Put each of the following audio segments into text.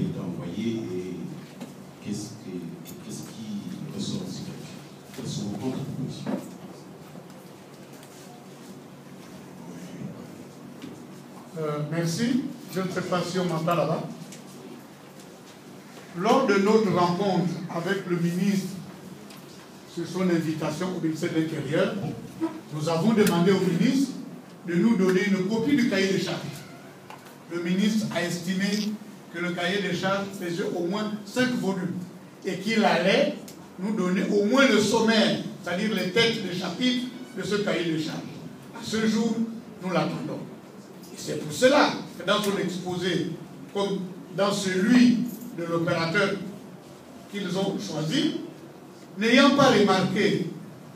avait été envoyé et qu'est-ce qui ressort ici? Quelles sont vos contre-propositions? Merci. Je ne sais pas si on m'entend là-bas. Lors de notre rencontre avec le ministre sur son invitation au ministère de l'Intérieur, nous avons demandé au ministre de nous donner une copie du cahier des charges. Le ministre a estimé que le cahier des charges faisait au moins 5 volumes et qu'il allait nous donner au moins le sommaire, c'est-à-dire les têtes des chapitres de ce cahier des charges. À ce jour, nous l'attendons. Et c'est pour cela que dans son exposé, comme dans celui de l'opérateur qu'ils ont choisi, n'ayant pas remarqué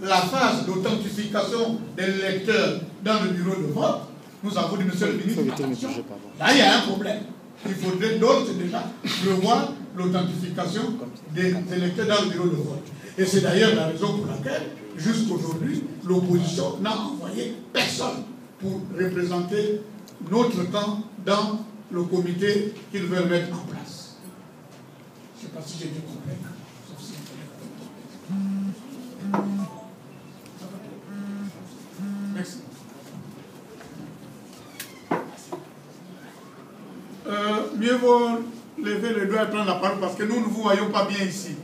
la phase d'authentification des lecteurs dans le bureau de vote, nous avons dit, monsieur le ministre, attention, là il y a un problème. Il faudrait d'ores et déjà revoir l'authentification des électeurs dans le bureau de vote. Et c'est d'ailleurs la raison pour laquelle, jusqu'aujourd'hui, l'opposition n'a envoyé personne pour représenter notre camp dans le comité qu'ils veulent mettre en place. Je ne sais pas si j'ai été compris. Merci. Mieux vaut lever le doigt et prendre la parole parce que nous ne vous voyons pas bien ici.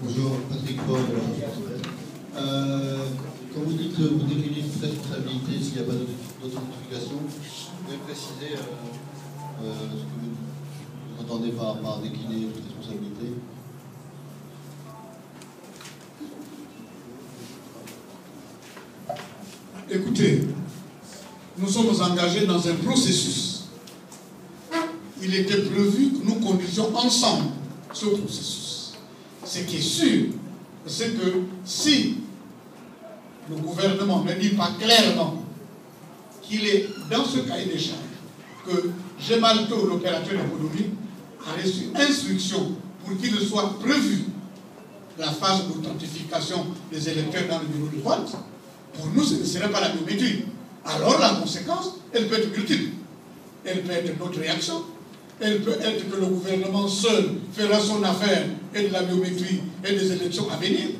Bonjour, Patrick Paul. Quand vous dites que vous déclinez toute responsabilité s'il n'y a pas d'authentification, vous pouvez préciser ce que vous entendez par décliner toute responsabilité? Écoutez, nous sommes engagés dans un processus. Il était prévu que nous conduisions ensemble ce processus. Ce qui est sûr, c'est que si le gouvernement ne dit pas clairement qu'il est dans ce cahier des charges, que Gemalto, l'opérateur économique, a reçu instruction pour qu'il soit prévu la phase d'authentification des électeurs dans le bureau de vote, pour nous, ce ne serait pas la biométrie. Alors la conséquence, elle peut être multiple. Elle peut être notre réaction. Elle peut être que le gouvernement seul fera son affaire et de la biométrie et des élections à venir.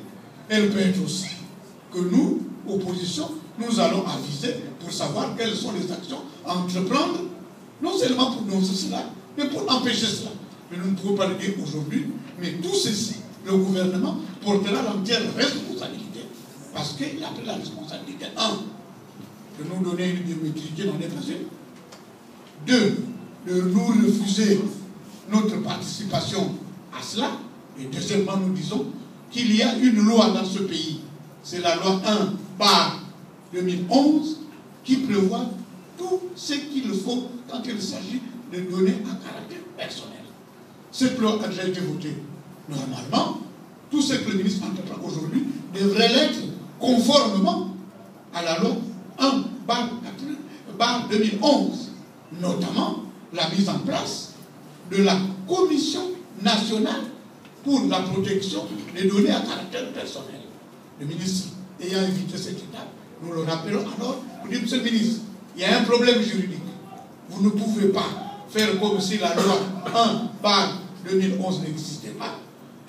Elle peut être aussi que nous, opposition, nous allons aviser pour savoir quelles sont les actions à entreprendre, non seulement pour dénoncer cela, mais pour empêcher cela. Mais nous ne pouvons pas le dire aujourd'hui, mais tout ceci, le gouvernement portera l'entière responsabilité. Parce qu'il a pris la responsabilité, 1, de nous donner une biométrie qui n'en est pas une. 2, de nous refuser notre participation à cela. Et deuxièmement, nous disons qu'il y a une loi dans ce pays. C'est la loi 1/2011 qui prévoit tout ce qu'il faut quand il s'agit de données à caractère personnel. Cette loi a déjà été votée. Normalement, tout ce que le ministre entreprend aujourd'hui devrait l'être conformément à la loi 1/2011, notamment la mise en place de la Commission nationale pour la protection des données à caractère personnel. Le ministre ayant évité cette étape, nous le rappelons alors, nous disons, monsieur le ministre, il y a un problème juridique. Vous ne pouvez pas faire comme si la loi 1/2011 n'existait pas.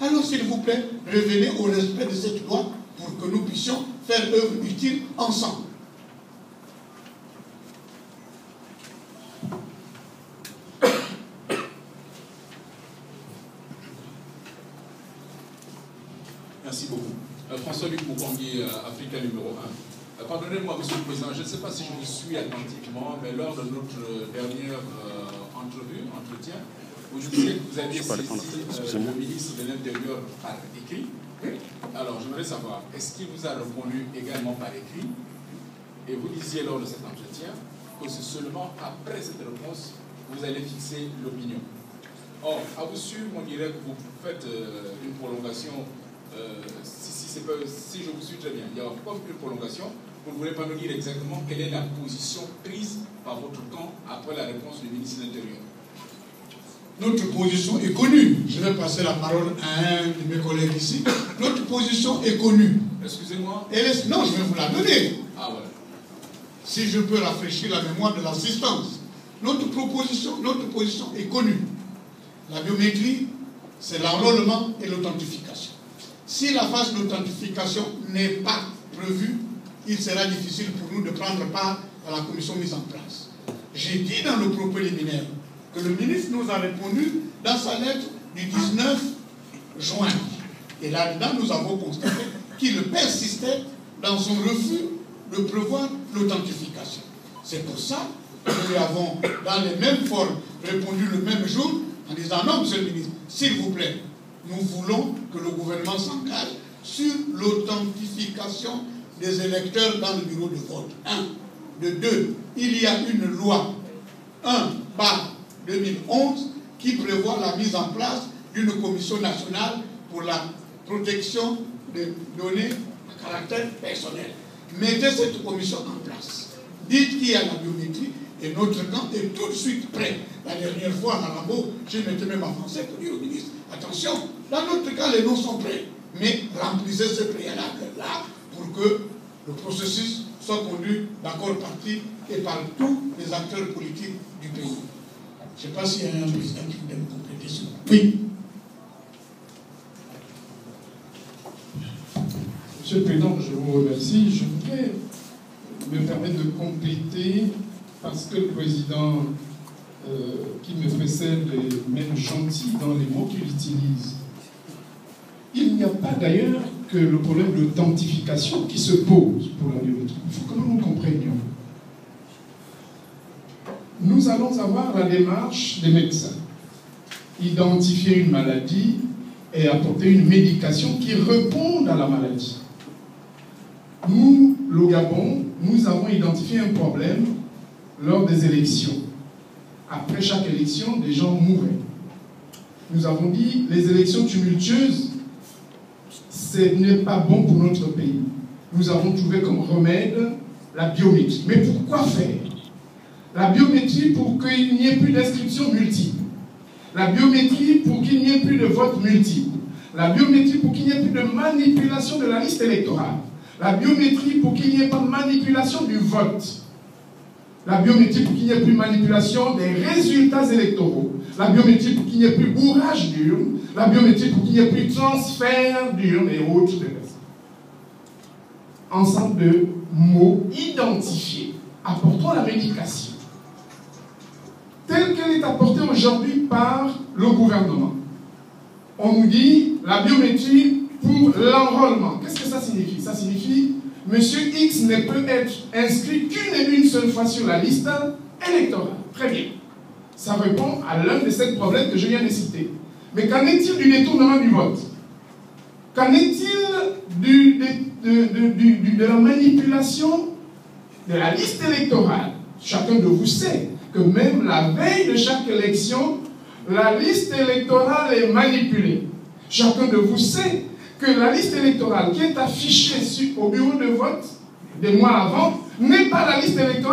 Alors, s'il vous plaît, revenez au respect de cette loi pour que nous puissions faire œuvre utile ensemble. Merci beaucoup. François-Luc Mukongi, Africain numéro 1. Pardonnez-moi, Monsieur le Président, je ne sais pas si je vous suis attentivement, mais lors de notre dernière entretien, vous disiez que vous aviez saisi le ministre de l'Intérieur par écrit. Alors, j'aimerais savoir, est-ce qu'il vous a répondu également par écrit? Et vous disiez lors de cet entretien que c'est seulement après cette réponse que vous allez fixer l'opinion. Or, à vous suivre, on dirait que vous faites une prolongation. Si je vous suis très bien, il y a comme une prolongation. Vous ne voulez pas nous dire exactement quelle est la position prise par votre camp après la réponse du ministre de l'Intérieur? Notre position est connue. Je vais passer la parole à un de mes collègues ici. Notre position est connue. Excusez-moi. Non, je vais vous la donner. Ah, voilà. si je peux rafraîchir la mémoire de l'assistance, notre position est connue. La biométrie, c'est l'enrôlement et l'authentification. Si la phase d'authentification n'est pas prévue, il sera difficile pour nous de prendre part à la commission mise en place. J'ai dit dans le propos liminaire que le ministre nous a répondu dans sa lettre du 19 juin. Et là-dedans, nous avons constaté qu'il persistait dans son refus de prévoir l'authentification. C'est pour ça que nous lui avons, dans les mêmes formes, répondu le même jour en disant non, monsieur le ministre, s'il vous plaît, nous voulons que le gouvernement s'engage sur l'authentification des électeurs dans le bureau de vote. 1. De 2, il y a une loi 1/2011 qui prévoit la mise en place d'une commission nationale pour la protection des données à caractère personnel. Mettez cette commission en place. Dites qu'il y a la biométrie et notre camp est tout de suite prêt. La dernière fois, à Malambo, je m'étais même avancé pour dire au ministre, attention, dans notre cas, les noms sont prêts. Mais remplissez ce préalable-là pour que le processus soit conduit d'accord parti et par tous les acteurs politiques du pays. Je ne sais pas s'il y a un président qui voudrait me compléter sur ça. Oui. Monsieur le Président, je vous remercie. Je voudrais me permettre de compléter parce que le président qui me précède est même gentil dans les mots qu'il utilise. Il n'y a pas d'ailleurs que le problème d'authentification qui se pose pour la biométrie. Il faut que nous comprenions. Nous allons avoir la démarche des médecins. Identifier une maladie et apporter une médication qui réponde à la maladie. Nous, le Gabon, nous avons identifié un problème lors des élections. Après chaque élection, des gens mouraient. Nous avons dit, les élections tumultueuses, ce n'est pas bon pour notre pays. Nous avons trouvé comme remède la biométrie. Mais pourquoi faire? La biométrie pour qu'il n'y ait plus d'inscriptions multiples. La biométrie pour qu'il n'y ait plus de vote multiples. La biométrie pour qu'il n'y ait plus de manipulation de la liste électorale. La biométrie pour qu'il n'y ait pas de manipulation du vote. La biométrie pour qu'il n'y ait plus de manipulation des résultats électoraux. La biométrie pour qu'il n'y ait plus bourrage d'urnes. La biométrie pour qu'il n'y ait plus de transfert d'urnes et autres. Ensemble de mots identifiés. Apportons la médication telle qu'elle est apportée aujourd'hui par le gouvernement. On nous dit la biométrie pour l'enrôlement. Qu'est-ce que ça signifie? Ça signifie Monsieur X ne peut être inscrit qu'une et une seule fois sur la liste électorale. Très bien. Ça répond à l'un de ces problèmes que je viens de citer. Mais qu'en est-il du détournement du vote? Qu'en est-il de la manipulation de la liste électorale? Chacun de vous sait que même la veille de chaque élection, la liste électorale est manipulée. Chacun de vous sait que la liste électorale qui est affichée au bureau de vote des mois avant n'est pas la liste électorale